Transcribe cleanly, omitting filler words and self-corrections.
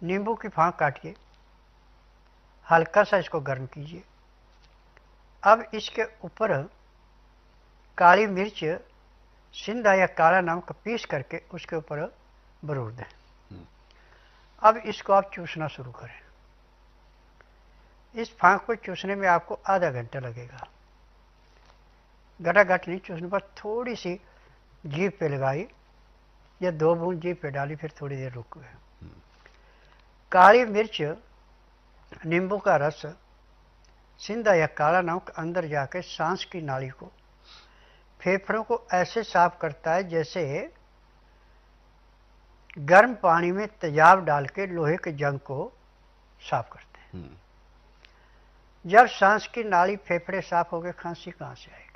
नींबू की फांक काटिए, हल्का सा इसको गर्म कीजिए। अब इसके ऊपर काली मिर्च, सिंधा या काला नमक पीस करके उसके ऊपर बरूर दें। अब इसको आप चूसना शुरू करें। इस फांक को चूसने में आपको आधा घंटा लगेगा। गटागट नहीं चूसने पर थोड़ी सी जीभ पे लगाई या 2 बूंद जीभ पे डाली, फिर थोड़ी देर रुक गए। काली मिर्च, नींबू का रस, सिंधा या काला नमक अंदर जाकर सांस की नाली को, फेफड़ों को ऐसे साफ करता है जैसे गर्म पानी में तेजाब डाल के लोहे के जंग को साफ करते हैं। जब सांस की नाली फेफड़े साफ हो गए, खांसी कहाँ से आएगी?